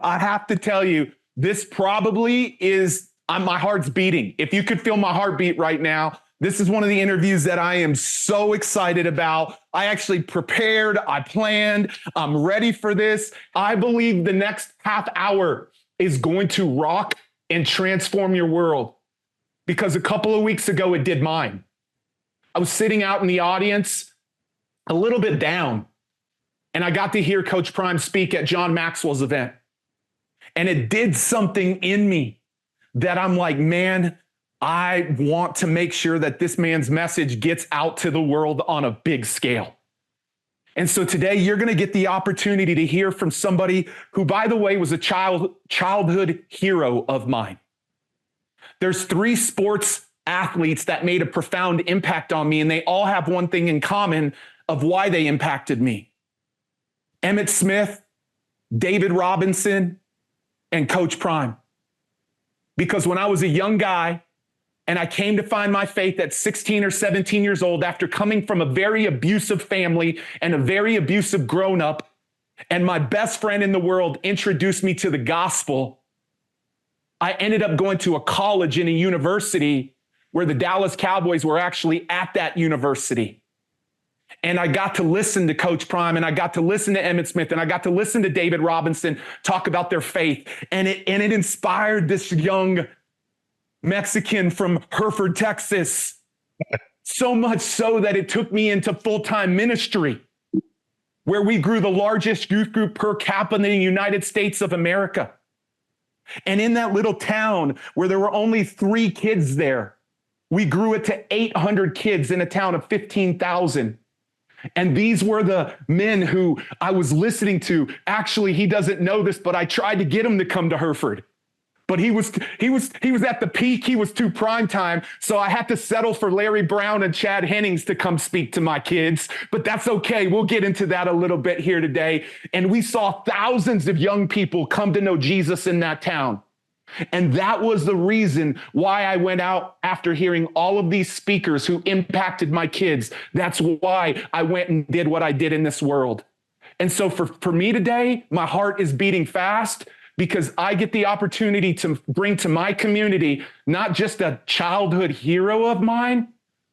I have to tell you, this probably is, my heart's beating. If you could feel my heartbeat right now, this is one of the interviews that I am so excited about. I actually prepared, I planned, I'm ready for this. I believe the next half hour is going to rock and transform your world, because a couple of weeks ago, it did mine. I was sitting out in the audience, a little bit down, and I got to hear Coach Prime speak at John Maxwell's event. And it did something in me that I'm like, man, I want to make sure that this man's message gets out to the world on a big scale. And so today you're going to get the opportunity to hear from somebody who, by the way, was a childhood hero of mine. There's 3 sports athletes that made a profound impact on me, and they all have one thing in common of why they impacted me. Emmitt Smith, David Robinson, and Coach Prime. Because when I was a young guy and I came to find my faith at 16 or 17 years old after coming from a very abusive family and a very abusive grown-up, and my best friend in the world introduced me to the gospel, I ended up going to a college and a university where the Dallas Cowboys were actually at that university. And I got to listen to Coach Prime, and I got to listen to Emmitt Smith, and I got to listen to David Robinson talk about their faith. And it inspired this young Mexican from Hereford, Texas, so much so that it took me into full-time ministry, where we grew the largest youth group per capita in the United States of America. And in that little town where there were only 3 kids there, we grew it to 800 kids in a town of 15,000. And these were the men who I was listening to. Actually, he doesn't know this, but I tried to get him to come to Hereford. But he was at the peak. He was too prime time. So I had to settle for Larry Brown and Chad Hennings to come speak to my kids. But that's okay. We'll get into that a little bit here today. And we saw thousands of young people come to know Jesus in that town. And that was the reason why I went out after hearing all of these speakers who impacted my kids. That's why I went and did what I did in this world. And so for me today, my heart is beating fast because I get the opportunity to bring to my community not just a childhood hero of mine,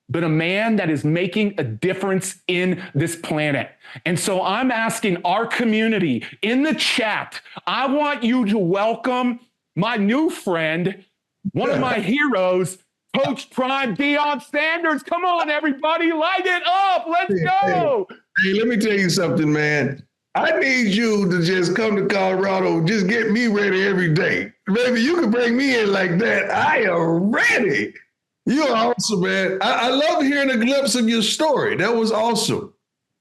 but a man that is making a difference in this planet. And so I'm asking our community in the chat, I want you to welcome my new friend, one of my heroes, Coach Prime, Deion Sanders. Come on, everybody, light it up. Let's go. Hey, let me tell you something, man. I need you to just come to Colorado, just get me ready every day. Baby, you can bring me in like that. I am ready. You're awesome, man. I love hearing a glimpse of your story. That was awesome.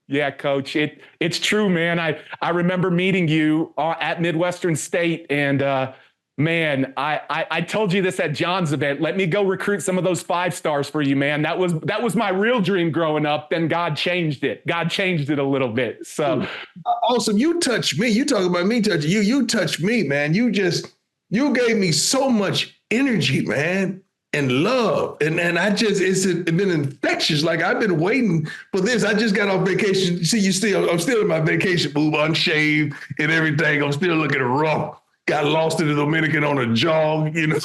Yeah, Coach, it's true, man. I remember meeting you at Midwestern State, and man, I told you this at John's event. Let me go recruit some of those 5 stars for you, man. That was my real dream growing up. Then God changed it. God changed it a little bit. So awesome. You touched me. You talk about me touching you. You touched me, man. You gave me so much energy, man, and love. And it's been infectious. Like I've been waiting for this. I just got off vacation. See, I'm still in my vacation move, unshaved and everything. I'm still looking rough. Got lost in the Dominican on a jog, you know.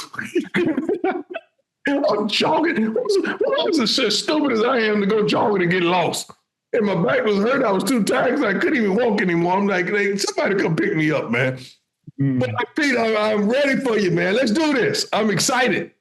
I'm jogging. I was as stupid as I am to go jogging and get lost. And my back was hurt. I was too tired because I couldn't even walk anymore. I'm like, hey, somebody come pick me up, man. But Pete, I'm ready for you, man. Let's do this. I'm excited.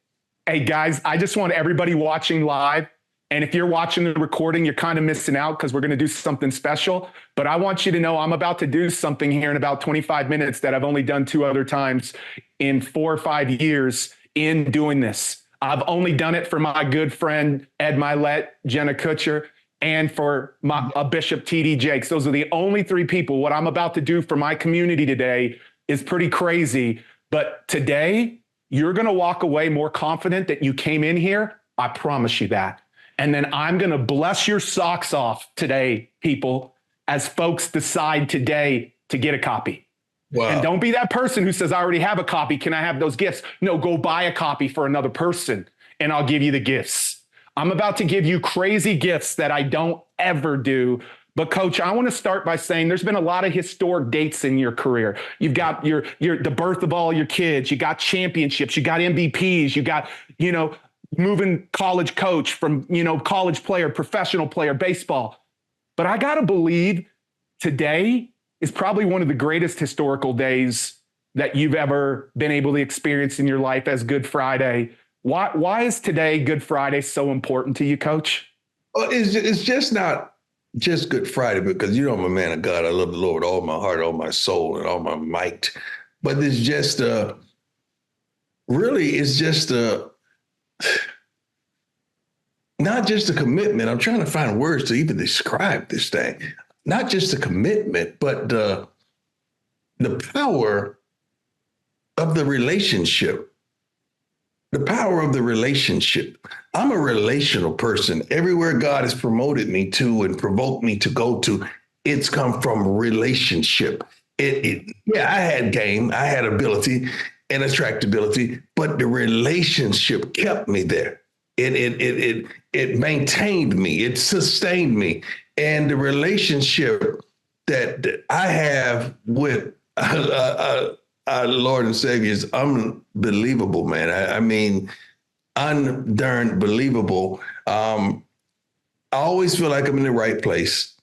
Hey, guys, I just want everybody watching live, and if you're watching the recording, you're kind of missing out because we're going to do something special. But I want you to know I'm about to do something here in about 25 minutes that I've only done 2 other times in 4 or 5 years in doing this. I've only done it for my good friend, Ed Milet, Jenna Kutcher, and for my Bishop T.D. Jakes. Those are the only 3 people. What I'm about to do for my community today is pretty crazy. But today, you're going to walk away more confident that you came in here. I promise you that. And then I'm going to bless your socks off today, people, as folks decide today to get a copy. Wow. And don't be that person who says, I already have a copy. Can I have those gifts? No, go buy a copy for another person and I'll give you the gifts. I'm about to give you crazy gifts that I don't ever do But Coach, I want to start by saying there's been a lot of historic dates in your career. You've got your the birth of all your kids. You got championships. You got MVPs. You got, moving college coach from, college player, professional player, baseball. But I got to believe today is probably one of the greatest historical days that you've ever been able to experience in your life as Good Friday. Why is today, Good Friday, so important to you, Coach? Well, it's just not just Good Friday, because I'm a man of God. I love the Lord with all my heart, all my soul, and all my might. But it's just not just a commitment. I'm trying to find words to even describe this thing. Not just a commitment, but the power of the relationship. The power of the relationship. I'm a relational person. Everywhere God has promoted me to and provoked me to go to, it's come from relationship. I had game, I had ability and attractability, but the relationship kept me there. It maintained me, it sustained me. And the relationship that I have with our Lord and Savior is unbelievable, man. I mean, darn believable. I always feel like I'm in the right place.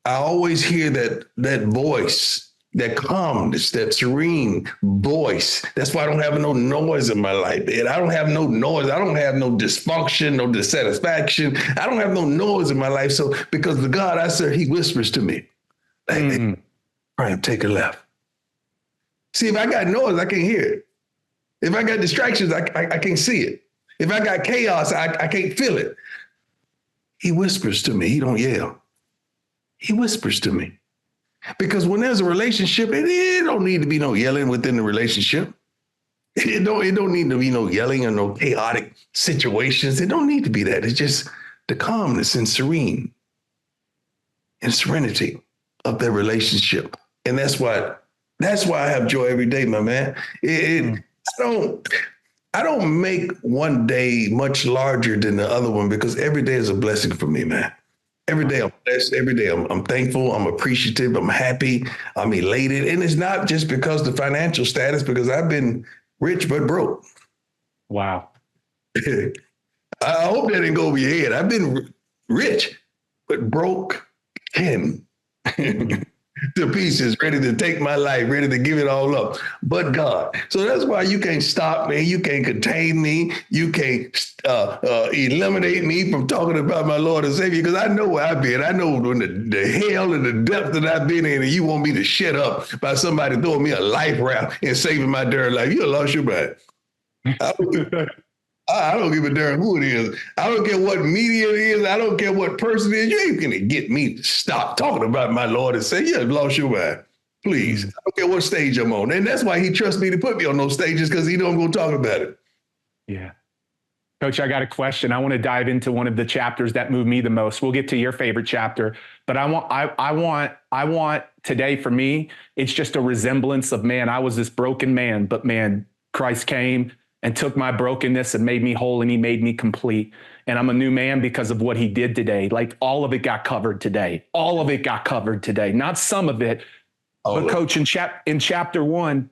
I always hear that voice, that calmness, that serene voice. That's why I don't have no noise in my life. And I don't have no noise. I don't have no dysfunction, no dissatisfaction. I don't have no noise in my life. So because the God I serve, he whispers to me, hey, Brian, take a left. See, if I got noise, I can't hear it. If I got distractions, I can't see it. If I got chaos, I can't feel it. He whispers to me. He don't yell. He whispers to me. Because when there's a relationship, it don't need to be no yelling within the relationship. It don't need to be no yelling or no chaotic situations. It don't need to be that. It's just the calmness and serene and serenity of their relationship. And that's why I have joy every day, my man. I don't make one day much larger than the other one, because every day is a blessing for me, man. Every day I'm blessed. Every day I'm thankful. I'm appreciative. I'm happy. I'm elated. And it's not just because the financial status, because I've been rich but broke. Wow. I hope that didn't go over your head. I've been rich but broke and to pieces, ready to take my life, ready to give it all up, but God. So that's why you can't stop me. You can't contain me. You can't eliminate me from talking about my Lord and Savior, because I know where I've been. I know when the hell and the depth that I've been in, and you want me to shut up by somebody throwing me a life raft and saving my darn life. You lost your mind. I don't give a darn who it is. I don't care what media it is. I don't care what person it is. You ain't going to get me to stop talking about my Lord and say, you lost your mind. Please. I don't care what stage I'm on. And that's why he trusts me to put me on those stages, because he don't go talk about it. Yeah. Coach, I got a question. I want to dive into one of the chapters that moved me the most. We'll get to your favorite chapter, but I want today, for me, it's just a resemblance of, man, I was this broken man, but man, Christ came and took my brokenness and made me whole, and he made me complete. And I'm a new man because of what he did today. Like, all of it got covered today. All of it got covered today. Not some of it. But Coach, in chapter 1,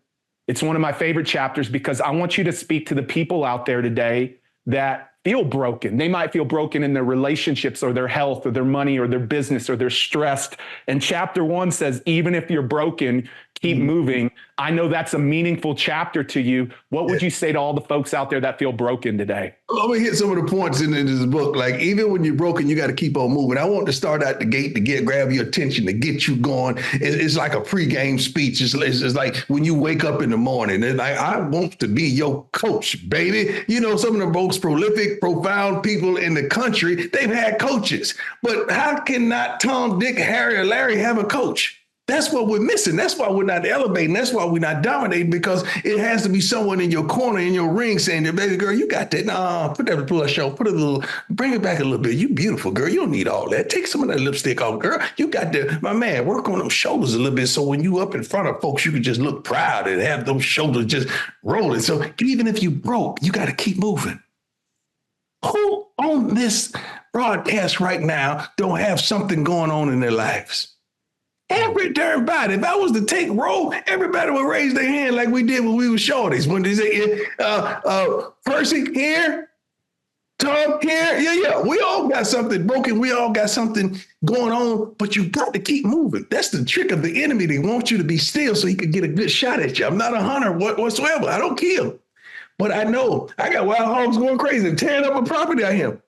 it's one of my favorite chapters, because I want you to speak to the people out there today that feel broken. They might feel broken in their relationships or their health or their money or their business, or they're stressed. And chapter 1 says, even if you're broken, keep moving. I know that's a meaningful chapter to you. What would you say to all the folks out there that feel broken today? Let me hit some of the points in this book. Like, even when you're broken, you got to keep on moving. I want to start out the gate to grab your attention, to get you going. It's like a pregame speech. It's like when you wake up in the morning, and I want to be your coach, baby. You know, some of the most prolific, profound people in the country, they've had coaches. But how can not Tom, Dick, Harry, or Larry have a coach? That's what we're missing. That's why we're not elevating. That's why we're not dominating, because it has to be someone in your corner, in your ring, saying, baby girl, you got that. Nah, put that plus show, bring it back a little bit. You beautiful, girl. You don't need all that. Take some of that lipstick off, girl. You got that. My man, work on those shoulders a little bit, so when you up in front of folks, you can just look proud and have those shoulders just rolling. So even if you broke, you got to keep moving. Who on this broadcast right now don't have something going on in their lives. Every darn body. If I was to take roll, everybody would raise their hand like we did when we were shorties. When they say, Percy here, Tom here, yeah. We all got something broken. We all got something going on, but you got to keep moving. That's the trick of the enemy. They want you to be still so he could get a good shot at you. I'm not a hunter whatsoever. I don't kill. But I know I got wild hogs going crazy, tearing up a property I am.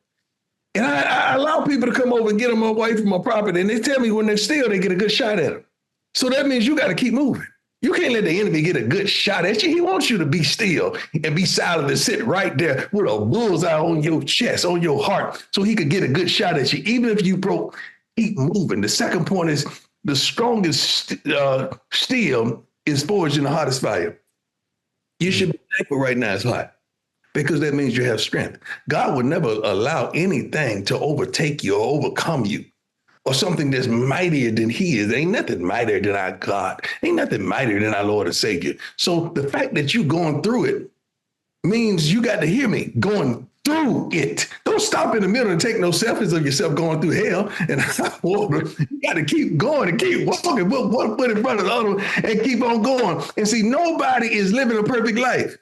And I allow people to come over and get them away from my property. And they tell me when they're still, they get a good shot at them. So that means you got to keep moving. You can't let the enemy get a good shot at you. He wants you to be still and be silent and sit right there with a bullseye on your chest, on your heart, so he could get a good shot at you. Even if you broke, keep moving. The second point is the strongest steel is forged in the hottest fire. You should be thankful right now it's hot, because that means you have strength. God would never allow anything to overtake you or overcome you, or something that's mightier than he is. Ain't nothing mightier than our God. Ain't nothing mightier than our Lord and Savior. So the fact that you going through it means you got to hear me, going through it. Don't stop in the middle and take no selfies of yourself going through hell and hot water. You got to keep going and keep walking, put one foot in front of the other and keep on going. And see, nobody is living a perfect life.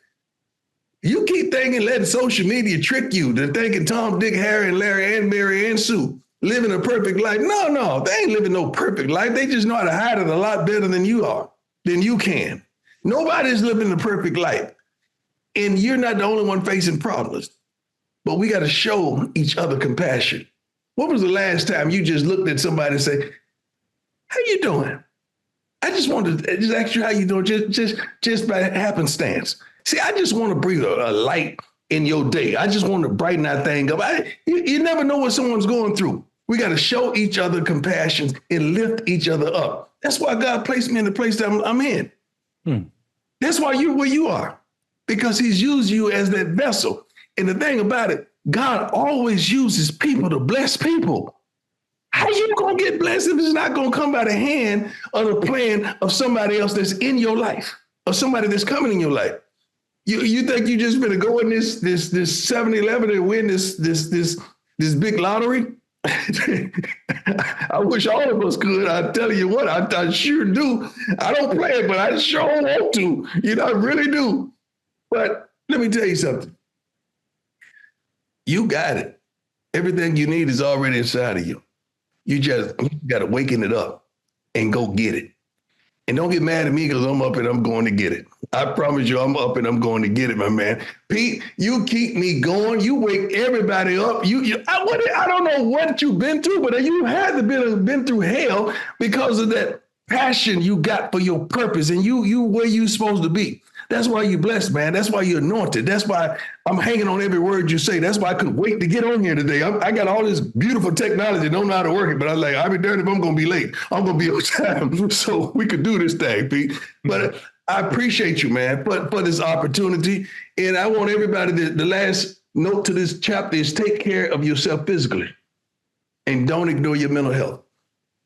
You keep thinking, letting social media trick you to thinking Tom, Dick, Harry, and Larry, and Mary, and Sue living a perfect life. No, they ain't living no perfect life. They just know how to hide it a lot better than you are, than you can. Nobody's living a perfect life. And you're not the only one facing problems. But we got to show each other compassion. When was the last time you just looked at somebody and say, how you doing? I just wanted to just ask you how you doing, just by happenstance. See, I just want to breathe a light in your day. I just want to brighten that thing up. You never know what someone's going through. We got to show each other compassion and lift each other up. That's why God placed me in the place that I'm in. That's why you're where you are, because he's used you as that vessel. And the thing about it, God always uses people to bless people. How you going to get blessed if it's not going to come by the hand or the plan of somebody else that's in your life, or somebody that's coming in your life? You think you just gonna go in this 7-Eleven and win this big lottery? I wish all of us could. I tell you what, I sure do. I don't play it, but I sure want to. I really do. But let me tell you something. You got it. Everything you need is already inside of you. You got to waken it up and go get it. And don't get mad at me because I'm up and I'm going to get it. I promise you I'm up and I'm going to get it, my man. Pete, you keep me going. You wake everybody up. I don't know what you've been through, but you had to been through hell because of that passion you got for your purpose and you where you supposed to be. That's why you're blessed, man. That's why you're anointed. That's why I'm hanging on every word you say. That's why I couldn't wait to get on here today. I got all this beautiful technology, don't know how to work it, but I was like, I'll be darned if I'm going to be late. I'm going to be on time so we could do this thing, Pete. But I appreciate you, man, for this opportunity. And I want everybody, the last note to this chapter is take care of yourself physically and don't ignore your mental health.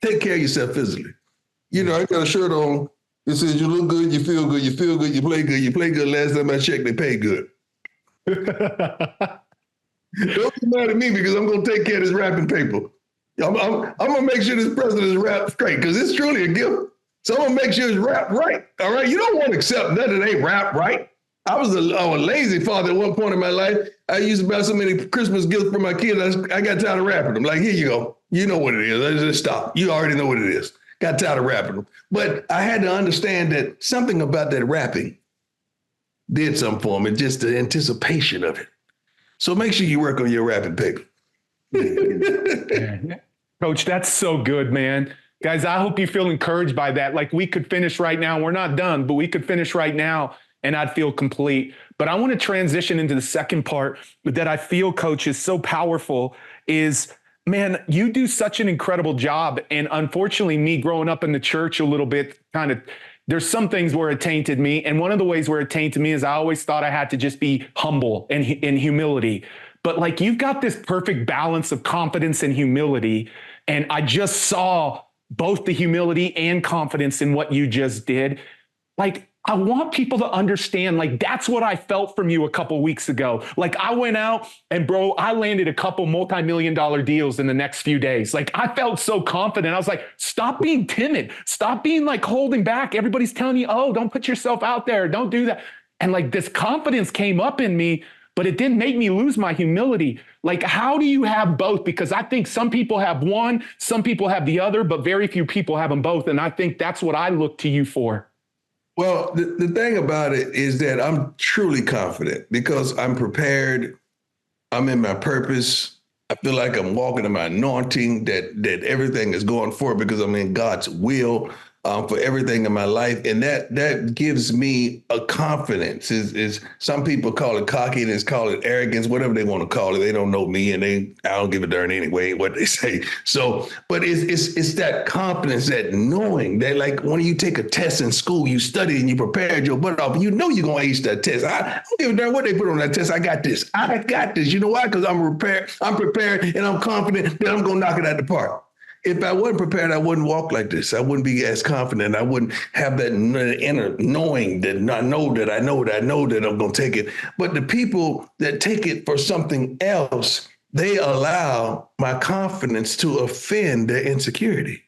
Take care of yourself physically. I got a shirt on. It says you look good, you feel good, you play good, you play good. Last time I checked, they pay good. Don't get mad at me because I'm going to take care of this wrapping paper. I'm going to make sure this president is wrapped straight because it's truly a gift. So I'm going to make sure it's wrapped right. All right. You don't want to accept nothing that ain't wrapped right. I was a lazy father at one point in my life. I used to buy so many Christmas gifts for my kids. I got tired of wrapping them. Like, here you go. You know what it is. Let's just stop. You already know what it is. Got tired of wrapping them. But I had to understand that something about that wrapping did something for me, just the anticipation of it. So make sure you work on your wrapping paper. Coach, that's so good, man. Guys, I hope you feel encouraged by that. Like we could finish right now. We're not done, but we could finish right now and I'd feel complete. But I want to transition into the second part that I feel, Coach, is so powerful is, man, you do such an incredible job. And unfortunately, me growing up in the church a little bit, there's some things where it tainted me. And one of the ways where it tainted me is I always thought I had to just be humble and in humility. But like you've got this perfect balance of confidence and humility. And I just saw both the humility and confidence in what you just did. Like, I want people to understand, like, that's what I felt from you a couple weeks ago. Like, I went out and, bro, I landed a couple multi-million-dollar deals in the next few days. Like, I felt so confident. I was like, stop being timid. Stop being like holding back. Everybody's telling you, oh, don't put yourself out there. Don't do that. And like this confidence came up in me, but it didn't make me lose my humility. Like, how do you have both? Because I think some people have one, some people have the other, but very few people have them both. And I think that's what I look to you for. Well, the thing about it is that I'm truly confident because I'm prepared. I'm in my purpose. I feel like I'm walking in my anointing, that everything is going forward because I'm in God's will for everything in my life. And that gives me a confidence. Is some people call it cockiness, call it arrogance, whatever they want to call it. They don't know me and I don't give a darn anyway what they say. So, but it's that confidence, that knowing that, like, when you take a test in school, you study and you prepared your butt off, and you know you're going to ace that test. I don't give a darn what they put on that test. I got this. I got this. You know why? Because I'm prepared and I'm confident that I'm going to knock it out the park. If I wasn't prepared, I wouldn't walk like this. I wouldn't be as confident. I wouldn't have that inner knowing that I know that I'm going to take it. But the people that take it for something else, they allow my confidence to offend their insecurity.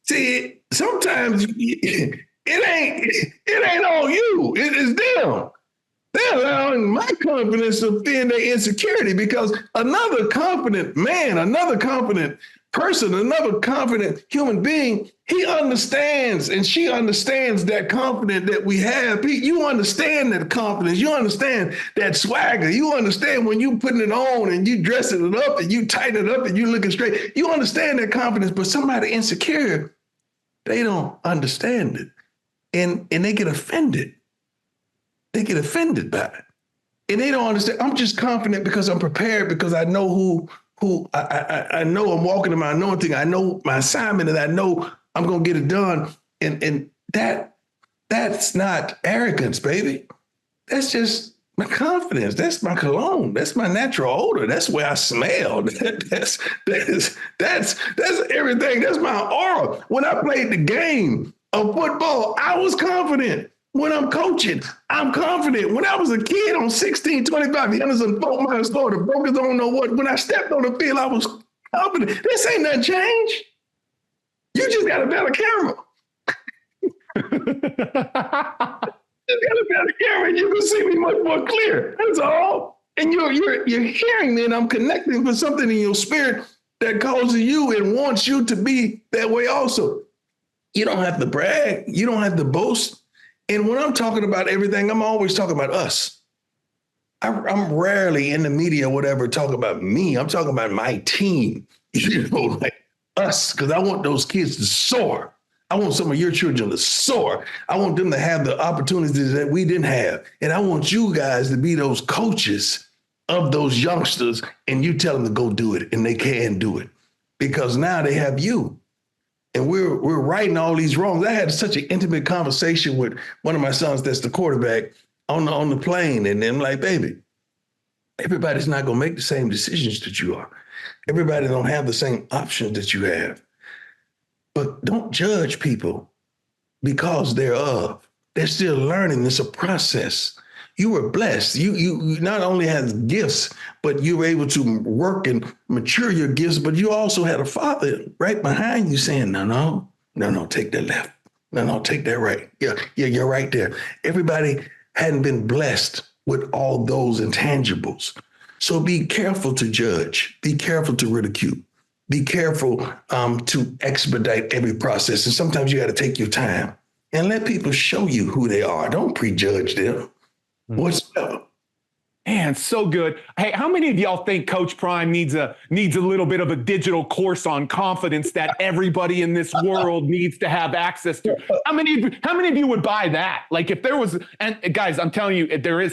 See, sometimes it ain't on you. It is them. They're allowing my confidence to offend their insecurity because another confident man, another confident person, another confident human being, he understands and she understands that confidence that we have. Pete, you understand that confidence. You understand that swagger. You understand when you putting it on and you dressing it up and you tighten it up and you looking straight. You understand that confidence, but somebody insecure, they don't understand it. And they get offended. They get offended by it. And they don't understand. I'm just confident because I'm prepared, because I know who I know I'm walking in my anointing. I know my assignment and I know I'm going to get it done. And that's not arrogance, baby. That's just my confidence. That's my cologne. That's my natural odor. That's where I smell. That's everything. That's my aura. When I played the game of football, I was confident. When I'm coaching, I'm confident. When I was a kid on 1625, Henderson, Fort Myers, Florida, Brokers don't know what. When I stepped on the field, I was confident. This ain't nothing changed. You just got a better camera. You got a better camera, and you can see me much more clear. That's all. And you're hearing me, and I'm connecting with something in your spirit that calls you and wants you to be that way also. You don't have to brag. You don't have to boast. And when I'm talking about everything, I'm always talking about us. I'm rarely in the media or whatever talking about me. I'm talking about my team, like us, because I want those kids to soar. I want some of your children to soar. I want them to have the opportunities that we didn't have. And I want you guys to be those coaches of those youngsters, and you tell them to go do it, and they can do it because now they have you. And we're righting all these wrongs. I had such an intimate conversation with one of my sons that's the quarterback on the plane. And I'm like, baby, everybody's not going to make the same decisions that you are. Everybody don't have the same options that you have. But don't judge people because thereof. They're still learning. It's a process. You were blessed. You not only had gifts, but you were able to work and mature your gifts, but you also had a father right behind you saying, no, take that left. No, take that right. Yeah, you're right there. Everybody hadn't been blessed with all those intangibles. So be careful to judge. Be careful to ridicule. Be careful to expedite every process. And sometimes you got to take your time and let people show you who they are. Don't prejudge them. Whatsoever. Man, so good. Hey, how many of y'all think Coach Prime needs a little bit of a digital course on confidence that everybody in this world needs to have access to? How many of you would buy that? Like, if there was, and guys, I'm telling you,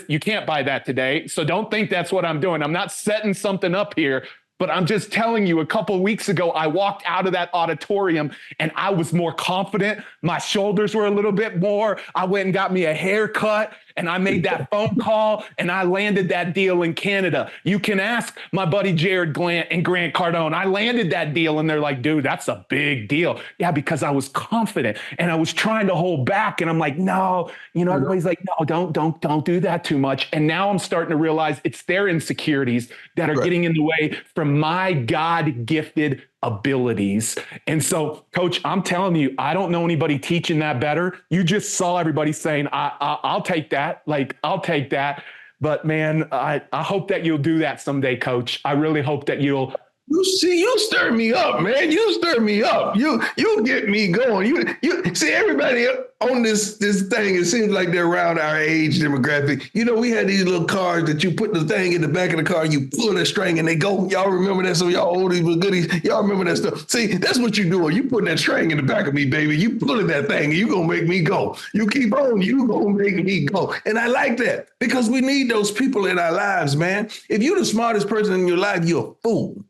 you can't buy that today. So don't think that's what I'm doing. I'm not setting something up here. But I'm just telling you, a couple of weeks ago, I walked out of that auditorium and I was more confident. My shoulders were a little bit more. I went and got me a haircut. and I made that phone call and I landed that deal in Canada. You can ask my buddy Jared Glant and Grant Cardone. I landed that deal and they're like, dude, that's a big deal. Yeah, because I was confident and I was trying to hold back. And I'm like, no, everybody's like, no, don't do that too much. And now I'm starting to realize it's their insecurities that are getting in the way from my God-gifted abilities. And so, Coach, I'm telling you, I don't know anybody teaching that better. You just saw everybody saying, I'll take that. Like, I'll take that. But man, I hope that you'll do that someday, Coach. I really hope that you'll. You see, you stir me up, man. You stir me up. You get me going. You see everybody on this thing. It seems like they're around our age demographic. We had these little cars that you put the thing in the back of the car. You pull the string and they go. Y'all remember that? So y'all oldies but goodies. Y'all remember that stuff. See, that's what you're doing. You putting that string in the back of me, baby. You pulling that thing. And you gonna make me go. You keep on. You gonna make me go. And I like that because we need those people in our lives, man. If you're the smartest person in your life, you're a fool.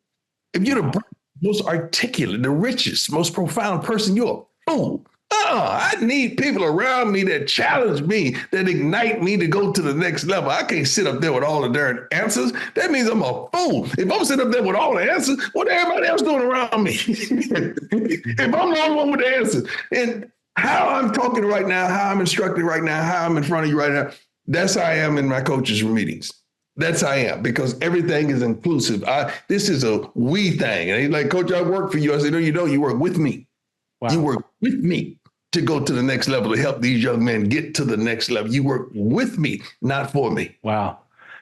If you're the most articulate, the richest, most profound person, you're a fool. I need people around me that challenge me, that ignite me to go to the next level. I can't sit up there with all the darn answers. That means I'm a fool. If I'm sitting up there with all the answers, what everybody else doing around me? If I'm the only one with the answers. And how I'm talking right now, how I'm instructing right now, how I'm in front of you right now, that's how I am in my coaches' meetings. That's how I am, because everything is inclusive. This is a we thing. And he's like, Coach, I work for you. I said, no, you don't. You work with me. Wow. You work with me to go to the next level, to help these young men get to the next level. You work with me, not for me. Wow.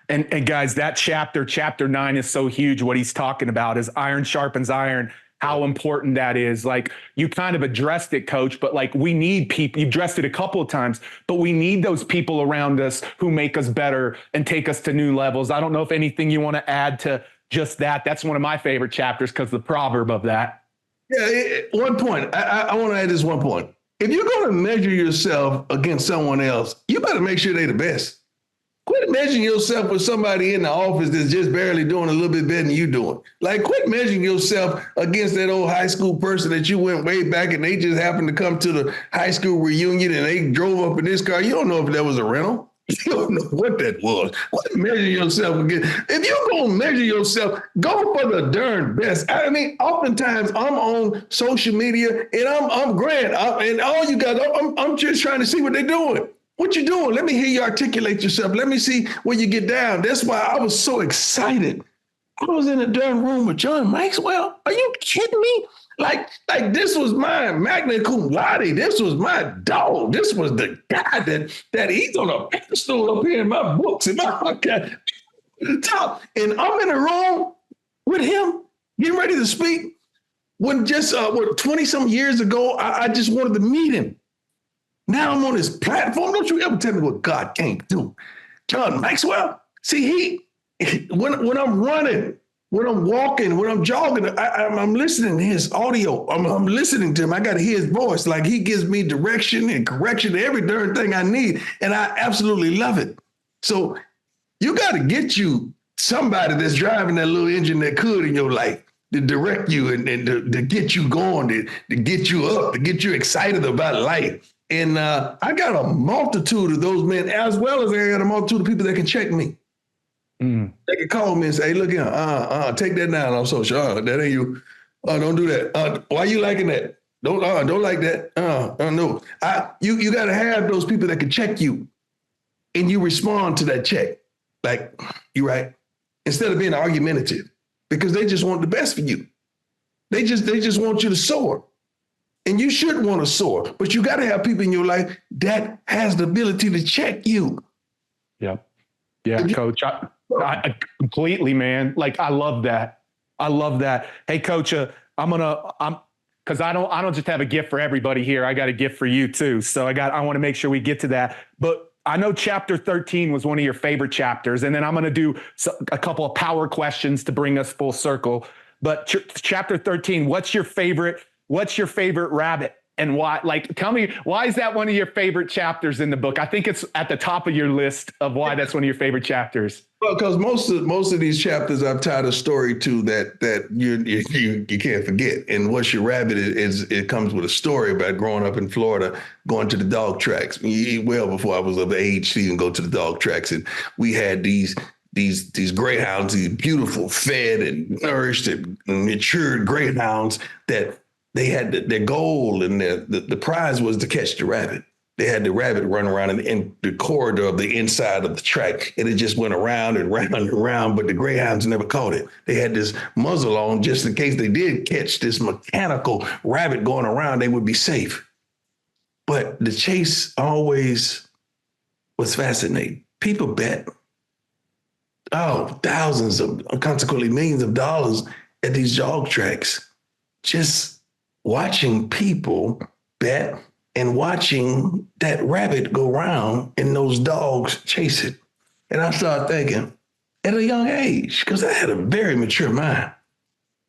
And guys, that chapter 9 is so huge. What he's talking about is iron sharpens iron. How important that is. Like, you kind of addressed it, Coach, but like, we need people. You addressed it a couple of times, but we need those people around us who make us better and take us to new levels. I don't know if anything you want to add to just that. That's one of my favorite chapters because the proverb of that. Yeah, one point. I want to add this one point. If you're going to measure yourself against someone else, you better make sure they're the best. Quit measuring yourself with somebody in the office that's just barely doing a little bit better than you doing. Like, quit measuring yourself against that old high school person that you went way back and they just happened to come to the high school reunion and they drove up in this car. You don't know if that was a rental. You don't know what that was. Quit measuring yourself against. If you're going to measure yourself, go for the darn best. I mean, oftentimes I'm on social media and I'm Grant and all you guys, I'm just trying to see what they're doing. What you doing? Let me hear you articulate yourself. Let me see where you get down. That's why I was so excited. I was in a darn room with John Maxwell. Are you kidding me? Like this was my magna cum laude. This was my dog. This was the guy that he's on a pedestal up here in my books and my top. And I'm in a room with him, getting ready to speak. When just 20 some years ago, I just wanted to meet him. Now I'm on his platform. Don't you ever tell me what God can't do. John Maxwell, see, when I'm running, when I'm walking, when I'm jogging, I'm listening to his audio. I'm listening to him. I got to hear his voice. Like, he gives me direction and correction to every darn thing I need. And I absolutely love it. So you got to get you somebody that's driving that little engine that could in your life to direct you and to get you going, to get you up, to get you excited about life. And I got a multitude of those men, as well as I got a multitude of people that can check me. They can call me and say, hey, look here, take that down on social. That ain't you. Don't do that. Why you liking that? Don't like that. No. You got to have those people that can check you, and you respond to that check. Like, you right. Instead of being argumentative, because they just want the best for you. They just want you to soar. And you should want to soar, but you got to have people in your life that has the ability to check you. Yeah, Coach. I completely, man. Like, I love that. Hey, Coach, because I don't just have a gift for everybody here. I got a gift for you too. So I want to make sure we get to that. But I know chapter 13 was one of your favorite chapters, and then I'm going to do a couple of power questions to bring us full circle. But chapter 13, what's your favorite rabbit? and why? Like, tell me, why is that one of your favorite chapters in the book? I think it's at the top of your list of why that's one of your favorite chapters. Well, because most of these chapters I've tied a story to that you can't forget. And What's Your Rabbit is it comes with a story about growing up in Florida, going to the dog tracks. Well before I was of age to even go to the dog tracks, and we had these greyhounds, these beautiful, fed and nourished and matured greyhounds that they had their goal and the prize was to catch the rabbit. They had the rabbit run around in the corridor of the inside of the track, and it just went around and round and round, but the greyhounds never caught it. They had this muzzle on just in case they did catch this mechanical rabbit going around, they would be safe. But the chase always was fascinating. People bet, thousands of, consequently millions of dollars at these dog tracks, just watching people bet and watching that rabbit go around and those dogs chase it. And I started thinking at a young age, because I had a very mature mind,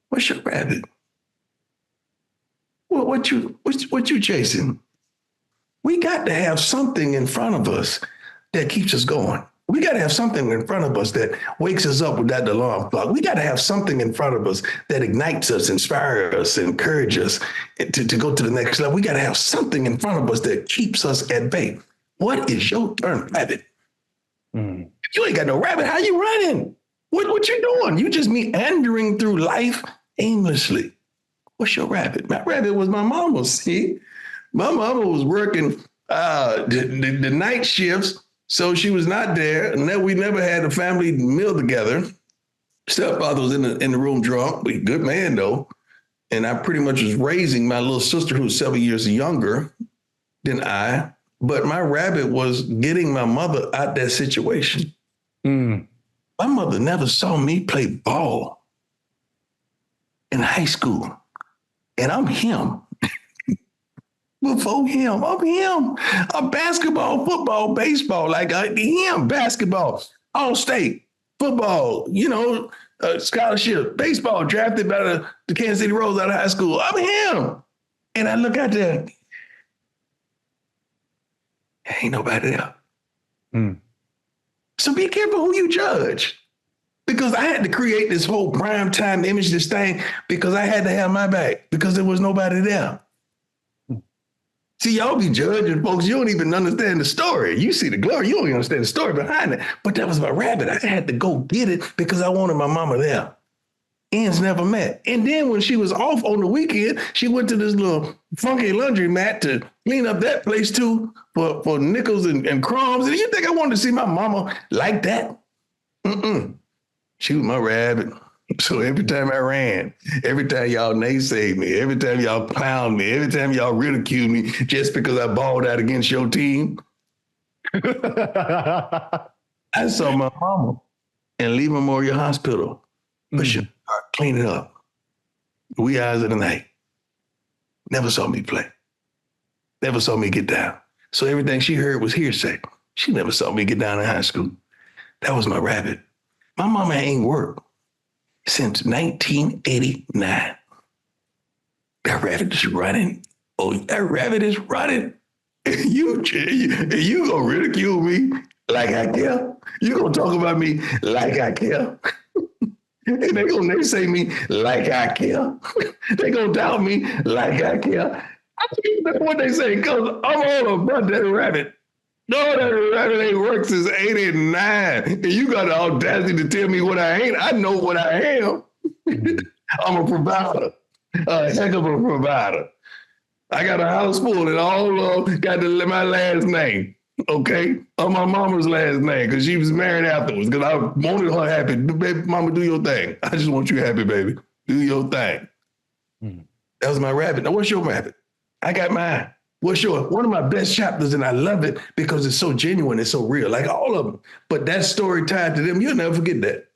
what's your rabbit? Well, what you chasing? We got to have something in front of us that keeps us going. We got to have something in front of us that wakes us up without the alarm clock. We got to have something in front of us that ignites us, inspires us, encourages us to go to the next level. We got to have something in front of us that keeps us at bay. What is your turn, rabbit? If you ain't got no rabbit, how you running? What you doing? You just meandering through life aimlessly. What's your rabbit? My rabbit was my mama, see? My mama was working the night shifts, so she was not there, and we never had a family meal together. Stepfather was in the room drunk, but good man though. And I pretty much was raising my little sister who was 7 years younger than I. But my rabbit was getting my mother out that situation. My mother never saw me play ball in high school. And I'm him. Before him, I'm him. I'm basketball, football, baseball, like him, basketball, all state, football, scholarship, baseball, drafted by the Kansas City Royals out of high school. I'm him. And I look out there, ain't nobody there. So be careful who you judge. Because I had to create this whole primetime image, this thing, because I had to have my back, because there was nobody there. See, y'all be judging folks. You don't even understand the story. You see the glory. You don't even understand the story behind it. But that was my rabbit. I had to go get it because I wanted my mama there. Ends never met. And then when she was off on the weekend, she went to this little funky laundromat to clean up that place too for nickels and crumbs. And you think I wanted to see my mama like that? She was my rabbit. So every time I ran, every time y'all naysayed me, every time y'all clowned me, every time y'all ridiculed me just because I balled out against your team, I saw my mama in Lee Memorial Hospital push her, clean it up. Wee hours of the night. Never saw me play. Never saw me get down. So everything she heard was hearsay. She never saw me get down in high school. That was my rabbit. My mama ain't worked since 1989. That rabbit is running. Oh, that rabbit is running. You gonna ridicule me like I care? You gonna talk about me like I care? And they gonna naysay me like I care? They gonna doubt me like I care? I think that's what they say, because I'm all about that rabbit. No, that rabbit ain't worked since 89. And you got the audacity to tell me what I ain't. I know what I am. I'm a provider, a heck of a provider. I got a house full and all got my last name, okay? On my mama's last name, because she was married afterwards, because I wanted her happy. Baby, mama, do your thing. I just want you happy, baby. Do your thing. That was my rabbit. Now, what's your rabbit? I got mine. What's your, one of my best chapters, and I love it because it's so genuine, it's so real, like all of them. But that story tied to them, you'll never forget that.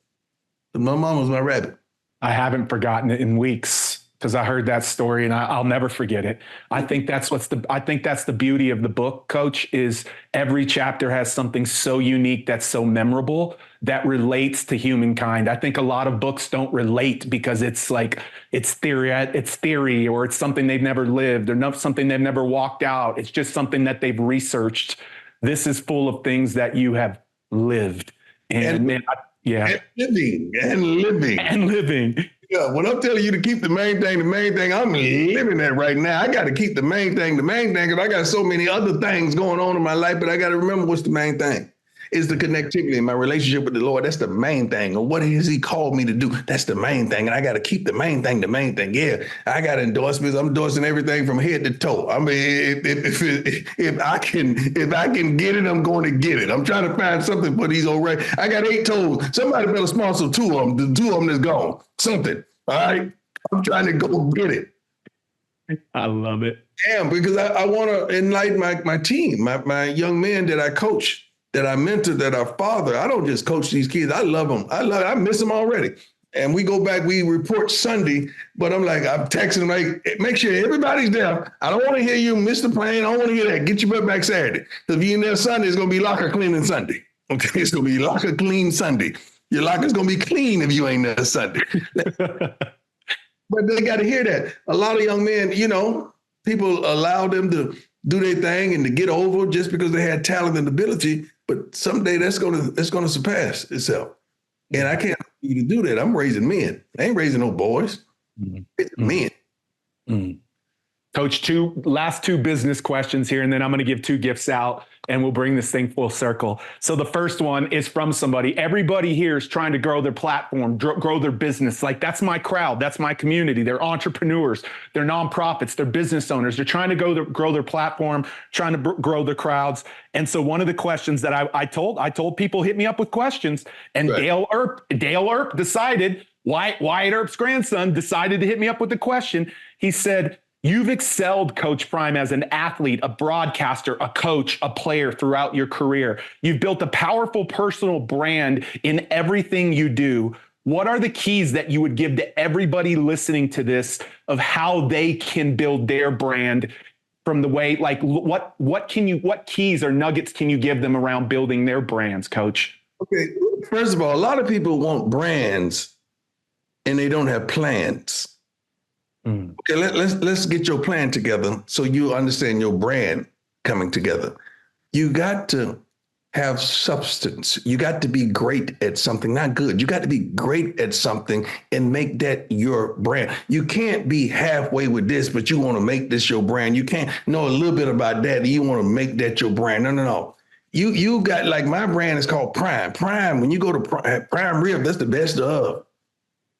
My mom was my rabbit. I haven't forgotten it in weeks, because I heard that story and I'll never forget it. I think that's the beauty of the book, Coach, is every chapter has something so unique that's so memorable that relates to humankind. I think a lot of books don't relate because it's like it's theory, or it's something they've never lived, or something they've never walked out. It's just something that they've researched. This is full of things that you have lived. And man, and living. Yeah, when I'm telling you to keep the main thing, I'm living that right now. I got to keep the main thing, because I got so many other things going on in my life, but I got to remember what's the main thing. Is the connectivity in my relationship with the Lord. That's the main thing. Or what has he called me to do? That's the main thing. And I got to keep the main thing. Yeah, I got endorsements. I'm endorsing everything from head to toe. I mean, if I can get it, I'm going to get it. I'm trying to find something for these old I got 8 toes. Somebody better sponsor 2 of them. The 2 of them is gone. Something. All right. I'm trying to go get it. I love it. Damn, because I want to enlighten my team, my young men that I coach, that I mentor, that I father. I don't just coach these kids. I love them. I miss them already. And we go back, we report Sunday, but I'm texting them like, make sure everybody's there. I don't want to hear you miss the plane. I don't want to hear that. Get your butt back Saturday. Because if you're in there Sunday, it's going to be locker cleaning Sunday. Okay, it's going to be locker clean Sunday. Your locker's going to be clean if you ain't there Sunday. But they got to hear that. A lot of young men, people allow them to do their thing and to get over just because they had talent and ability. But someday that's gonna surpass itself. And I can't ask you to do that. I'm raising men. I ain't raising no boys. It's men. Mm-hmm. Coach, last 2 business questions here, and then I'm going to give 2 gifts out and we'll bring this thing full circle. So the first one is from somebody. Everybody here is trying to grow their platform, grow their business. Like, that's my crowd. That's my community. They're entrepreneurs. They're nonprofits. They're business owners. They're trying to grow their platform, trying to grow their crowds. And so one of the questions that I told people, hit me up with questions. And right. Dale Earp decided, Wyatt Earp's grandson decided to hit me up with a question. He said, "You've excelled, Coach Prime, as an athlete, a broadcaster, a coach, a player throughout your career. You've built a powerful personal brand in everything you do. What are the keys that you would give to everybody listening to this of how they can build their brand from the way, like what keys or nuggets can you give them around building their brands, Coach?" Okay, first of all, a lot of people want brands and they don't have plans. Okay, let's get your plan together so you understand your brand coming together. You got to have substance. You got to be great at something, not good. You got to be great at something and make that your brand. You can't be halfway with this, but you want to make this your brand. You can't know a little bit about that and you want to make that your brand. No. You got, like, my brand is called Prime. Prime, when you go to Prime Rib, that's the best of.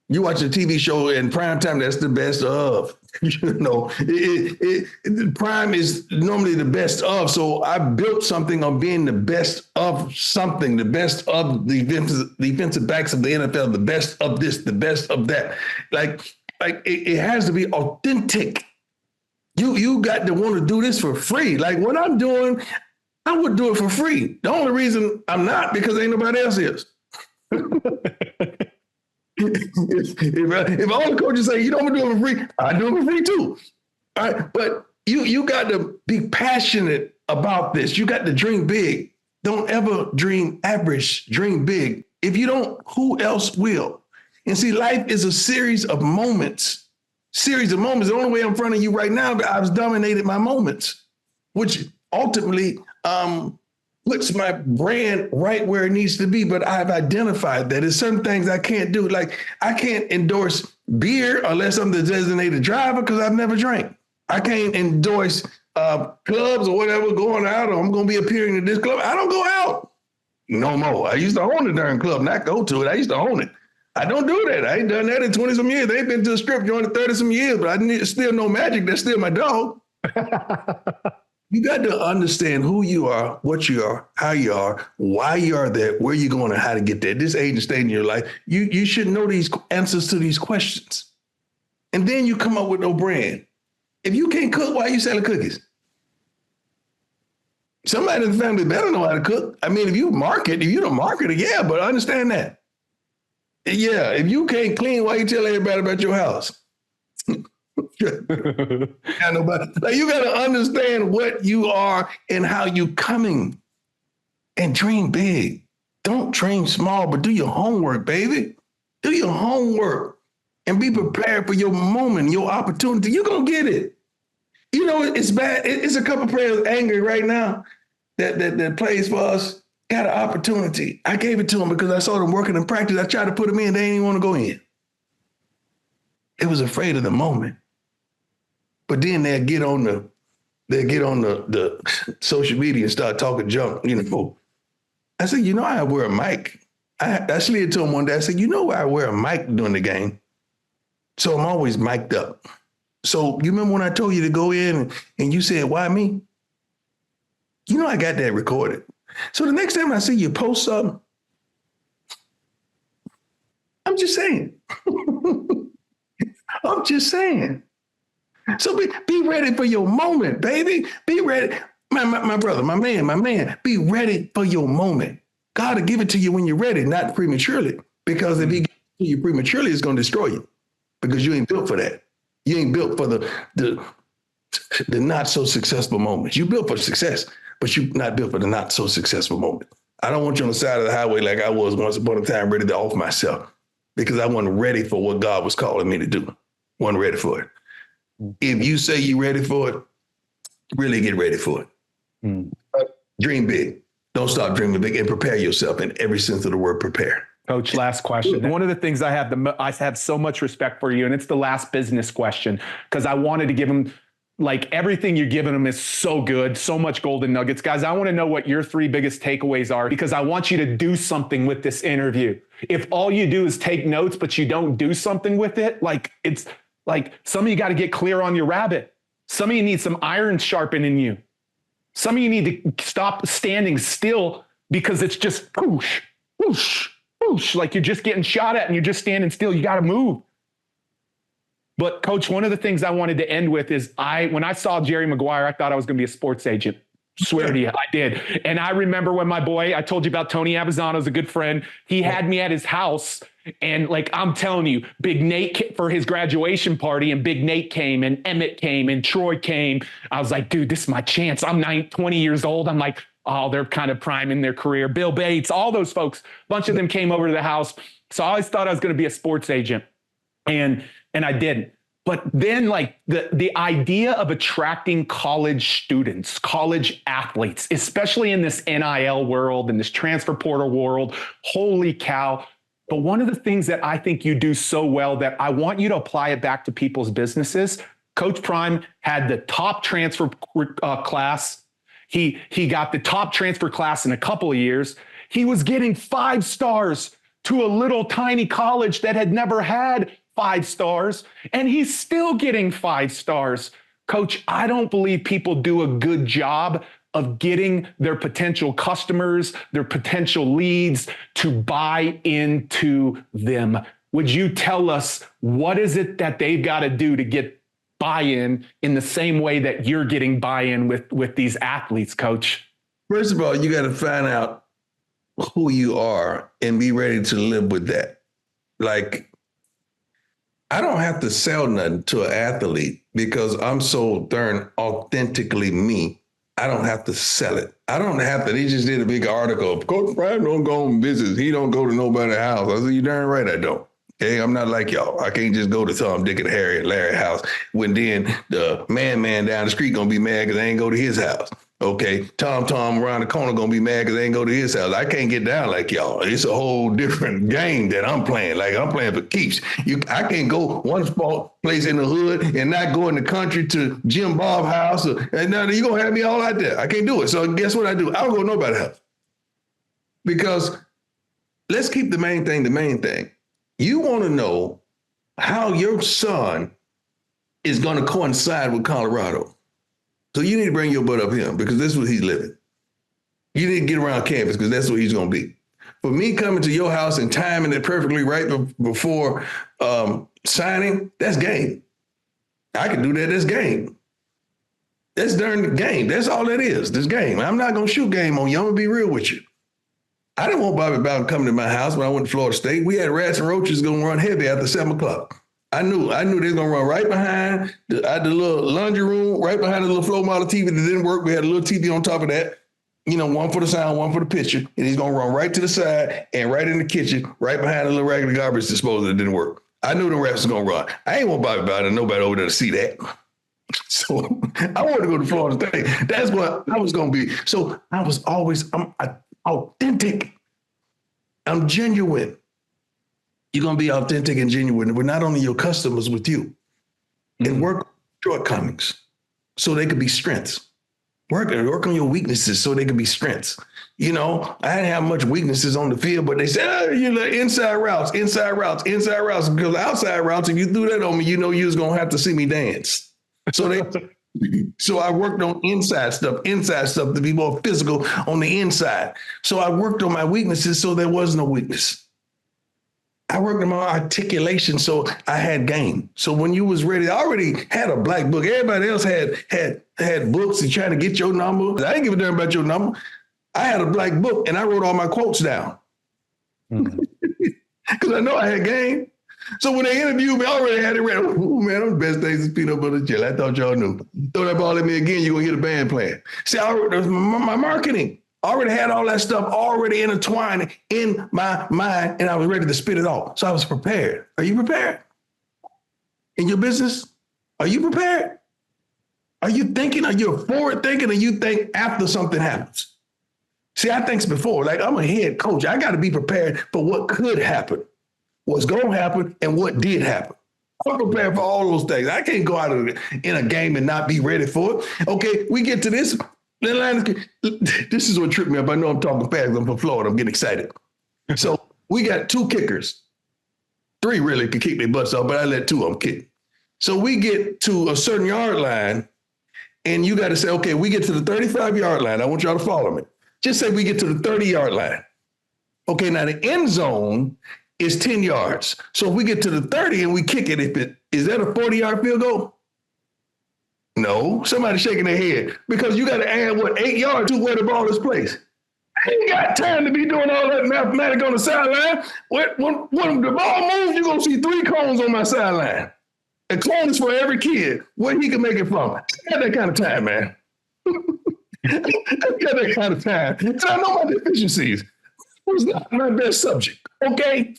You watch a TV show in prime time, that's the best of. Prime is normally the best of. So I built something on being the best of something, the best of the defensive backs of the NFL, the best of this, the best of that. Like it has to be authentic. You got to want to do this for free. Like what I'm doing, I would do it for free. The only reason I'm not, because ain't nobody else is. If all the coaches say you don't do it for free, I do it for free too. All right, but you got to be passionate about this. You got to dream big. Don't ever dream average. Dream big. If you don't, who else will? And see, life is a series of moments. The only way I'm in front of you right now, I've dominated my moments, which ultimately puts my brand right where it needs to be. But I've identified that there's certain things I can't do. Like, I can't endorse beer unless I'm the designated driver because I've never drank. I can't endorse clubs or whatever going out, or I'm going to be appearing in this club. I don't go out no more. I used to own the darn club, not go to it. I used to own it. I don't do that. I ain't done that in 20 some years. They ain't been to a strip joint in 30 some years, but I still know Magic. That's still my dog. You got to understand who you are, what you are, how you are, why you are there, where you're going, and how to get there. This age and stage in your life, you should know these answers to these questions. And then you come up with no brand. If you can't cook, why are you selling cookies? Somebody in the family better know how to cook. I mean, if you don't market it, yeah, but understand that. Yeah, if you can't clean, why you tell everybody about your house? Got nobody. Like, you got to understand what you are and how you coming, and dream big. Don't dream small, but do your homework, baby. Do your homework and be prepared for your moment, your opportunity. You're going to get it. You know, it's bad. It's a couple players angry right now that plays for us. Got an opportunity. I gave it to them because I saw them working in practice. I tried to put them in. They didn't even want to go in. They was afraid of the moment. But then they'll get on the social media and start talking junk, you know. I said, you know, I wear a mic. I slid to him one day. I said, you know why I wear a mic during the game? So I'm always mic'd up. So you remember when I told you to go in and you said, why me? You know, I got that recorded. So the next time I see you post something, I'm just saying. I'm just saying. So be ready for your moment, baby. Be ready. My brother, my man, be ready for your moment. God will give it to you when you're ready, not prematurely. Because if he gives it to you prematurely, it's going to destroy you. Because you ain't built for that. You ain't built for the not so successful moments. You built for success, but you're not built for the not so successful moment. I don't want you on the side of the highway like I was once upon a time, ready to off myself, because I wasn't ready for what God was calling me to do. Wasn't ready for it. If you say you're ready for it, really get ready for it. Dream big. Don't stop dreaming big, and prepare yourself in every sense of the word prepare. Coach, last question. One of the things I have so much respect for you, and it's the last business question, because I wanted to give him, like, everything you're giving him is so good, so much golden nuggets. Guys, I want to know what your 3 biggest takeaways are, because I want you to do something with this interview. If all you do is take notes, but you don't do something with it, like, it's like some of you got to get clear on your rabbit. Some of you need some iron sharpened in you. Some of you need to stop standing still because it's just whoosh, whoosh, whoosh, like you're just getting shot at and you're just standing still. You got to move. But Coach, one of the things I wanted to end with is when I saw Jerry Maguire, I thought I was going to be a sports agent. Swear to you, I did. And I remember when my boy, I told you about Tony Avizzano's a good friend. He had me at his house. And like, I'm telling you, Big Nate for his graduation party, and Big Nate came, and Emmett came, and Troy came. I was like, dude, this is my chance. I'm 20 years old. I'm like, oh, they're kind of prime in their career. Bill Bates, all those folks, a bunch of them came over to the house. So I always thought I was going to be a sports agent. And I didn't. But then, like, the idea of attracting college students, college athletes, especially in this NIL world, in this transfer portal world, holy cow. But one of the things that I think you do so well that I want you to apply it back to people's businesses. Coach Prime had the top transfer class. He got the top transfer class in a couple of years. He was getting 5 stars to a little tiny college that had never had 5 stars, and he's still getting 5 stars. Coach, I don't believe people do a good job of getting their potential customers, their potential leads to buy into them. Would you tell us what is it that they've got to do to get buy-in in the same way that you're getting buy-in with these athletes, Coach? First of all, you got to find out who you are and be ready to live with that. Like, I don't have to sell nothing to an athlete because I'm so darn authentically me. I don't have to sell it. I don't have to. They just did a big article. Coach Prime don't go on visits. He don't go to nobody's house. I said, you darn right I don't. Okay, I'm not like y'all. I can't just go to Tom, Dick, and Harry and Larry's house when then the man down the street gonna be mad because I ain't go to his house. Okay, Tom around the corner gonna be mad because they ain't go to his house. I can't get down like y'all. It's a whole different game that I'm playing. Like, I'm playing for keeps. I can't go one spot place in the hood and not go in the country to Jim Bob's house. And now you gonna have me all out there. I can't do it. So guess what I do? I don't go to nobody's house. Because let's keep the main thing the main thing. You want to know how your son is going to coincide with Colorado. So you need to bring your butt up here because this is what he's living. You need to get around campus because that's what he's going to be. For me coming to your house and timing it perfectly right before signing, that's game. I can do that. That's game. That's darn game. That's all that is. This game. I'm not going to shoot game on you. I'm going to be real with you. I didn't want Bobby Bowden coming to my house when I went to Florida State. We had rats and roaches going to run heavy after 7 o'clock. I knew they was gonna run right behind the little laundry room, right behind the little floor model TV that didn't work. We had a little TV on top of that. One for the sound, one for the picture, and he's gonna run right to the side and right in the kitchen, right behind the little regular garbage disposal that didn't work. I knew the refs was gonna run. I ain't want to about it. Nobody over there to see that. So I wanted to go to Florida State. That's what I was gonna be. So I was always I'm authentic. I'm genuine. You're gonna be authentic and genuine with not only your customers, with you, and work shortcomings so they could be strengths. Work on your weaknesses so they could be strengths. I didn't have much weaknesses on the field, but they said, inside routes. Because outside routes, if you threw that on me, you was gonna have to see me dance. So I worked on inside stuff to be more physical on the inside. So I worked on my weaknesses so there was no weakness. I worked on my articulation so I had game. So when you was ready, I already had a black book. Everybody else had books and trying to get your number. I didn't give a damn about your number. I had a black book and I wrote all my quotes down. Because I know I had game. So when they interviewed me, I already had it ready. Oh, man, I'm the best things is peanut butter and jelly. I thought y'all knew. Throw that ball at me again, you're going to get a band playing. See, my marketing. I already had all that stuff already intertwined in my mind, and I was ready to spit it off. So I was prepared. Are you prepared? In your business, are you prepared? Are you thinking? Are you forward thinking, or you think after something happens? See, I think before. Like, I'm a head coach. I got to be prepared for what could happen, what's going to happen, and what did happen. I'm prepared for all those things. I can't go out in a game and not be ready for it. Okay, we get to this. This is what tripped me up. I know I'm talking fast. I'm from Florida. I'm getting excited. So we got 2 kickers. 3 really could kick their butts off, but I let 2 of them kick. So we get to a certain yard line, and you got to say, okay, we get to the 35-yard line. I want y'all to follow me. Just say we get to the 30-yard line. Okay, now the end zone is 10 yards. So if we get to the 30 and we kick it, is that a 40-yard field goal? No, somebody's shaking their head because you got to add 8 yards to where the ball is placed. I ain't got time to be doing all that mathematics on the sideline. When the ball moves, you're going to see 3 cones on my sideline. A cone is for every kid, where he can make it from. I got that kind of time, man. I got that kind of time. And I know my deficiencies. It was not my best subject, okay?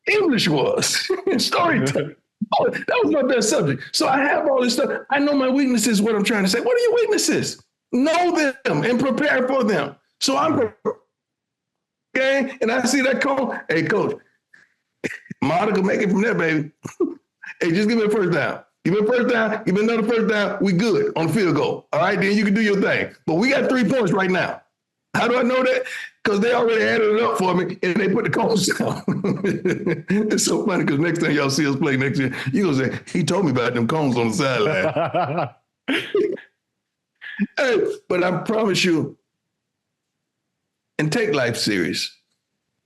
English was. Storytelling. Oh, that was my best subject. So I have all this stuff. I know my weaknesses, what I'm trying to say. What are your weaknesses? Know them and prepare for them. So I'm prepared. Okay? And I see that cone. Hey, coach, Monica, make it from there, baby. Hey, just give me a first down. Give me a first down. Give me another first down. We good on the field goal. All right, then you can do your thing. But we got 3 points right now. How do I know that? Because they already added it up for me, and they put the cones down. It's so funny because next time y'all see us play next year, you're going to say, he told me about them cones on the sideline. Hey, but I promise you, and take life serious.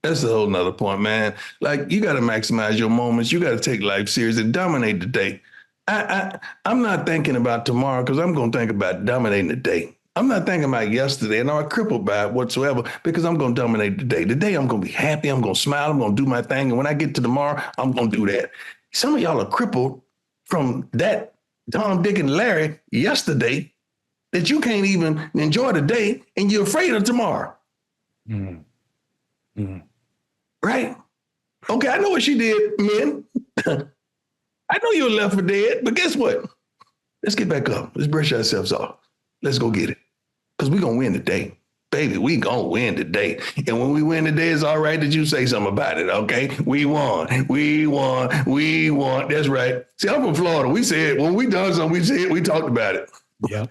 That's a whole nother point, man. Like, you got to maximize your moments. You got to take life serious and dominate the day. I'm not thinking about tomorrow because I'm going to think about dominating the day. I'm not thinking about yesterday and I'm not crippled by it whatsoever because I'm going to dominate the day. Today, I'm going to be happy. I'm going to smile. I'm going to do my thing. And when I get to tomorrow, I'm going to do that. Some of y'all are crippled from that Tom, Dick, and Larry yesterday that you can't even enjoy the day and you're afraid of tomorrow. Right? Okay, I know what she did, men. I know you were left for dead, but guess what? Let's get back up. Let's brush ourselves off. Let's go get it. Because we're going to win today. Baby, we going to win today. And when we win today, it's all right that you say something about it, okay? We won. We won. We won. That's right. See, I'm from Florida. We said, when we done something, we said, we talked about it. Yeah.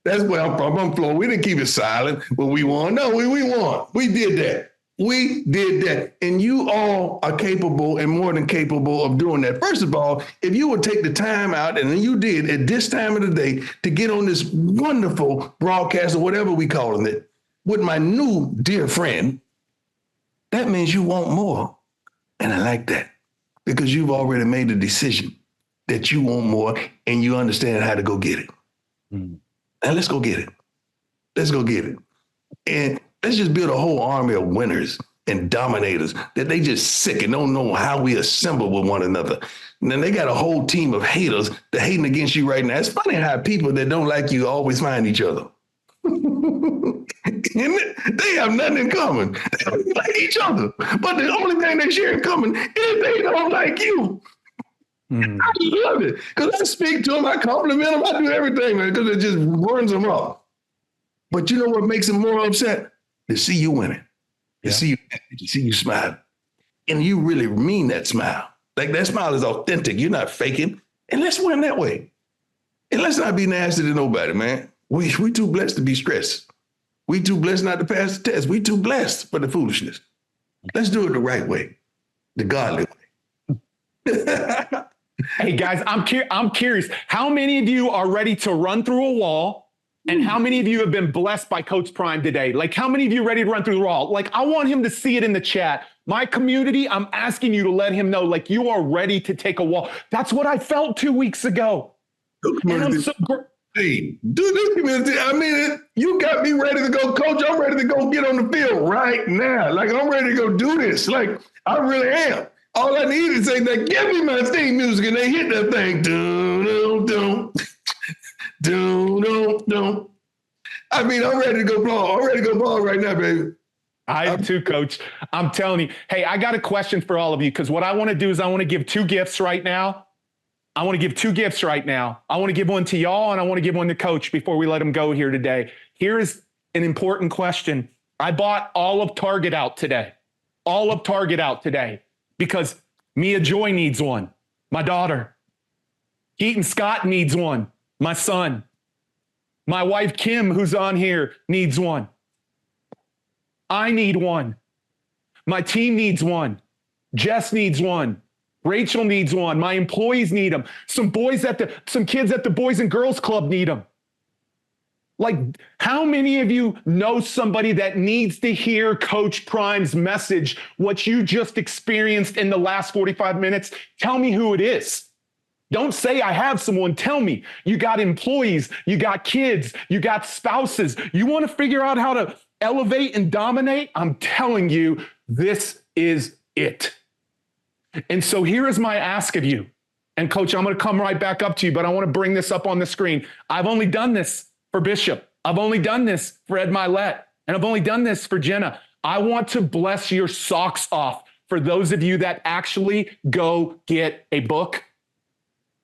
That's where I'm from. I'm from Florida. We didn't keep it silent when we won. No, we won. We did that. We did that. And you all are capable and more than capable of doing that. First of all, if you would take the time out, and you did at this time of the day, to get on this wonderful broadcast or whatever we calling it with my new dear friend, that means you want more. And I like that because you've already made a decision that you want more and you understand how to go get it. And let's go get it. Let's go get it. And let's just build a whole army of winners and dominators that they just sick and don't know how we assemble with one another. And then they got a whole team of haters that hating against you right now. It's funny how people that don't like you always find each other. They have nothing in common. They don't like each other. But the only thing they share in common is they don't like you. I love it. Because I speak to them, I compliment them, I do everything, man, because it just burns them up. But you know what makes them more upset? To see you winning. To see you smile. And you really mean that smile. Like that smile is authentic. You're not faking. And let's win that way. And let's not be nasty to nobody, man. We too blessed to be stressed. We too blessed not to pass the test. We too blessed for the foolishness. Let's do it the right way, the godly way. Hey guys, I'm curious. How many of you are ready to run through a wall? And how many of you have been blessed by Coach Prime today? Like, how many of you are ready to run through the wall? Like, I want him to see it in the chat. My community, I'm asking you to let him know, like, you are ready to take a wall. That's what I felt 2 weeks ago. And I'm so Hey, do this community. I mean, you got me ready to go, Coach. I'm ready to go get on the field right now. Like, I'm ready to go do this. Like, I really am. All I need is say, that give me my theme music, and they hit that thing. Dun, dun. I mean, I'm ready to go ball. I'm ready to go ball right now, baby. I am too, Coach. I'm telling you. Hey, I got a question for all of you, because what I want to do is I want to give two gifts right now. I want to give two gifts right now. I want to give one to y'all, and I want to give one to Coach before we let him go here today. Here is an important question. I bought all of Target out today. All of Target out today because Mia Joy needs one. My daughter. Keaton Scott needs one. My son. My wife, Kim, who's on here, needs one. I need one. My team needs one. Jess needs one. Rachel needs one. My employees need them. Some kids at the Boys and Girls Club need them. Like, how many of you know somebody that needs to hear Coach Prime's message, what you just experienced in the last 45 minutes? Tell me who it is. Don't say I have someone. Tell me. You got employees, you got kids, you got spouses. You want to figure out how to elevate and dominate? I'm telling you, this is it. And so here is my ask of you. And Coach, I'm going to come right back up to you, but I want to bring this up on the screen. I've only done this for Bishop. I've only done this for Ed Milet. And I've only done this for Jenna. I want to bless your socks off for those of you that actually go get a book.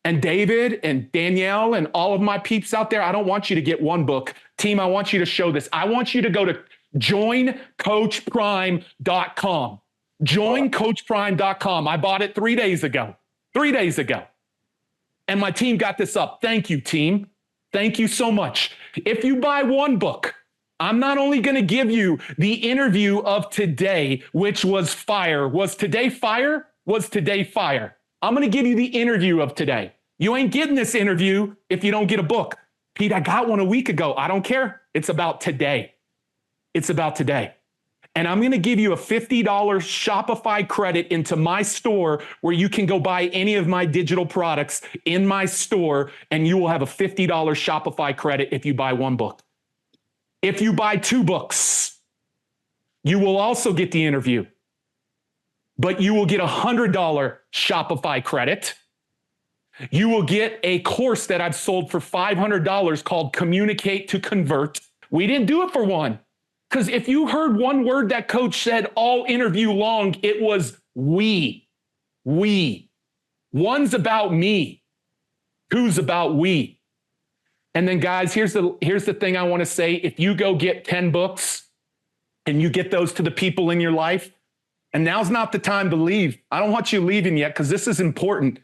And David and Danielle and all of my peeps out there, I don't want you to get one book. Team, I want you to show this. I want you to go to joincoachprime.com. Joincoachprime.com. I bought it 3 days ago. 3 days ago. And my team got this up. Thank you, team. Thank you so much. If you buy one book, I'm not only going to give you the interview of today, which was fire. Was today fire? Was today fire? I'm going to give you the interview of today. You ain't getting this interview if you don't get a book. Pete, I got one a week ago. I don't care. It's about today. It's about today. And I'm going to give you a $50 Shopify credit into my store where you can go buy any of my digital products in my store, and you will have a $50 Shopify credit if you buy one book. If you buy two books, you will also get the interview, but you will get a $100 Shopify credit. You will get a course that I've sold for $500 called Communicate to Convert. We didn't do it for one. Because if you heard one word that Coach said all interview long, it was we. One's about me. Two's about we. And then guys, here's the thing I want to say. If you go get 10 books and you get those to the people in your life, and now's not the time to leave. I don't want you leaving yet because this is important.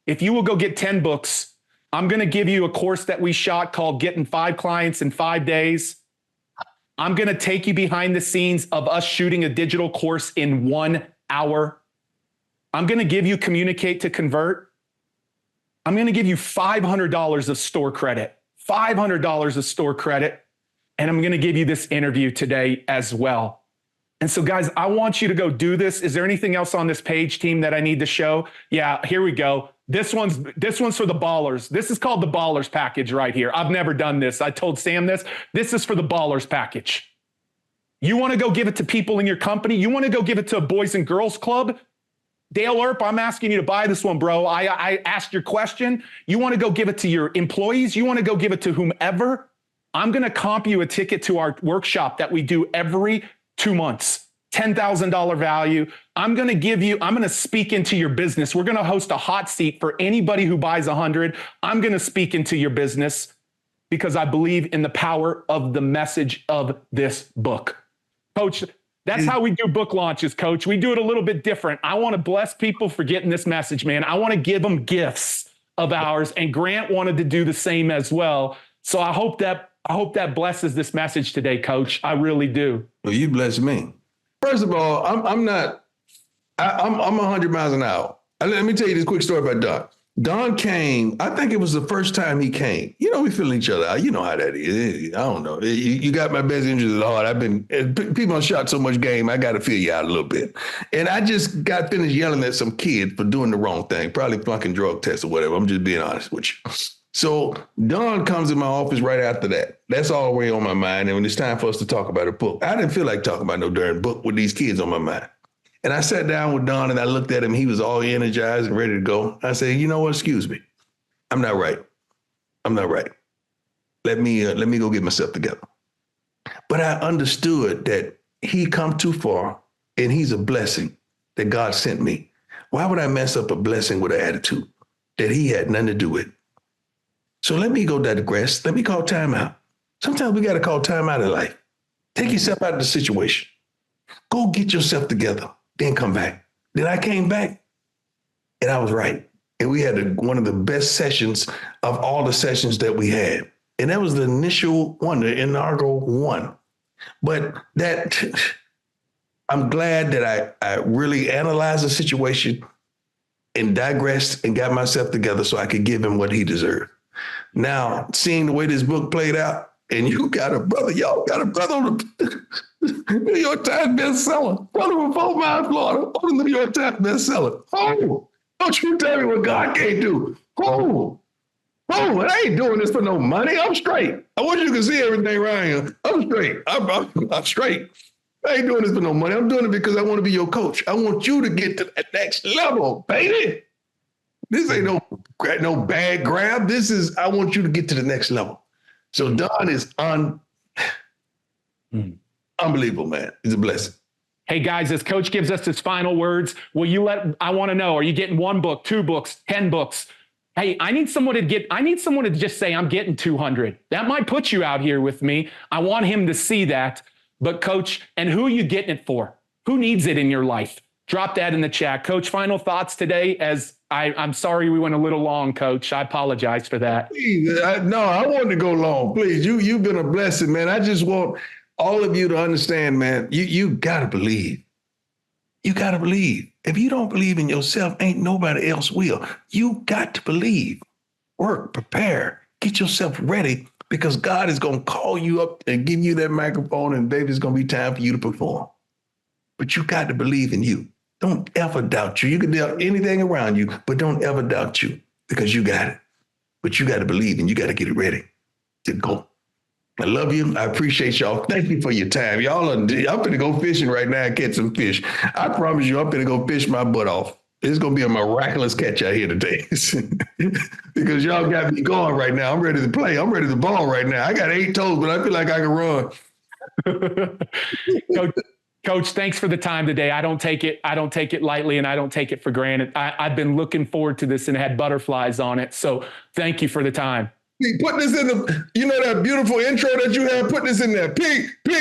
If you will go get 10 books, I'm going to give you a course that we shot called Getting 5 Clients in 5 Days. I'm going to take you behind the scenes of us shooting a digital course in 1 hour. I'm going to give you Communicate to Convert. I'm going to give you $500 of store credit, $500 of store credit. And I'm going to give you this interview today as well. And so guys, I want you to go do this. Is there anything else on this page, team, that I need to show? Yeah, here we go. This one's for the ballers. This is called the ballers package right here. I've never done this. I told Sam this. This is for the ballers package. You want to go give it to people in your company? You want to go give it to a Boys and Girls Club? Dale Earp, I'm asking you to buy this one, bro. I asked your question. You want to go give it to your employees? You want to go give it to whomever? I'm going to comp you a ticket to our workshop that we do every 2 months. $10,000 value. I'm going to speak into your business. We're going to host a hot seat for anybody who buys 100. I'm going to speak into your business because I believe in the power of the message of this book. Coach, that's how we do book launches, Coach. We do it a little bit different. I want to bless people for getting this message, man. I want to give them gifts of ours, and Grant wanted to do the same as well. So I hope that blesses this message today, Coach. I really do. Well, you bless me. First of all, I'm 100 miles an hour. Let me tell you this quick story about Don. Don came, I think it was the first time he came. You know, we feel each other out. You know how that is. I don't know. You got my best interest at heart. People have shot so much game, I got to feel you out a little bit. And I just got finished yelling at some kid for doing the wrong thing, probably flunking drug tests or whatever. I'm just being honest with you. So Don comes in my office right after that. That's all the way on my mind. And when it's time for us to talk about a book, I didn't feel like talking about no darn book with these kids on my mind. And I sat down with Don and I looked at him. He was all energized and ready to go. I said, you know what? Excuse me. I'm not right. Let me go get myself together. But I understood that he come too far and he's a blessing that God sent me. Why would I mess up a blessing with an attitude that he had nothing to do with? So let me go digress. Let me call time out. Sometimes we got to call time out in life. Take yourself out of the situation. Go get yourself together. Then come back. Then I came back and I was right. And we had one of the best sessions of all the sessions that we had. And that was the initial one, the inaugural one. But that, I'm glad that I really analyzed the situation and digressed and got myself together so I could give him what he deserved. Now, seeing the way this book played out, and y'all got a brother on the New York Times bestseller, one of them 4 miles, Florida, on the New York Times bestseller. Oh, don't you tell me what God can't do. Oh, I ain't doing this for no money. I'm straight. I want you to see everything around here. I'm straight. I'm straight. I ain't doing this for no money. I'm doing it because I want to be your coach. I want you to get to that next level, baby. This ain't no bad grab. This is, I want you to get to the next level. So Don is unbelievable, man. He's a blessing. Hey guys, as Coach gives us his final words, I want to know, are you getting 1 book, 2 books, 10 books? Hey, I need someone to just say, I'm getting 200. That might put you out here with me. I want him to see that. But Coach, and who are you getting it for? Who needs it in your life? Drop that in the chat. Coach, final thoughts today, as I'm sorry we went a little long, Coach. I apologize for that. Please, I wanted to go long. Please, you've been a blessing, man. I just want all of you to understand, man, you got to believe. You got to believe. If you don't believe in yourself, ain't nobody else will. You got to believe. Work, prepare, get yourself ready, because God is going to call you up and give you that microphone, and baby, it's going to be time for you to perform. But you got to believe in you. Don't ever doubt you. You can doubt anything around you, but don't ever doubt you, because you got it. But you got to believe, and you got to get it ready to go. I love you. I appreciate y'all. Thank you for your time. I'm going to go fishing right now and catch some fish. I promise you, I'm going to go fish my butt off. It's going to be a miraculous catch out here today because y'all got me going right now. I'm ready to play. I'm ready to ball right now. I got 8 toes, but I feel like I can run. Coach, thanks for the time today. I don't take it lightly, and I don't take it for granted. I've been looking forward to this and had butterflies on it. So thank you for the time. Put this in that beautiful intro that you have. Put this in there. Pete. Put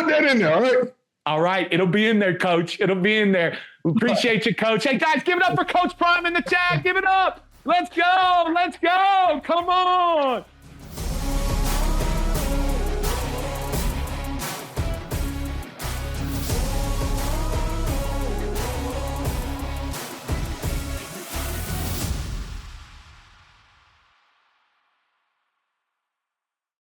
that in there, all right? All right. It'll be in there, Coach. It'll be in there. We appreciate you, Coach. Hey, guys, give it up for Coach Prime in the chat. Give it up. Let's go. Come on.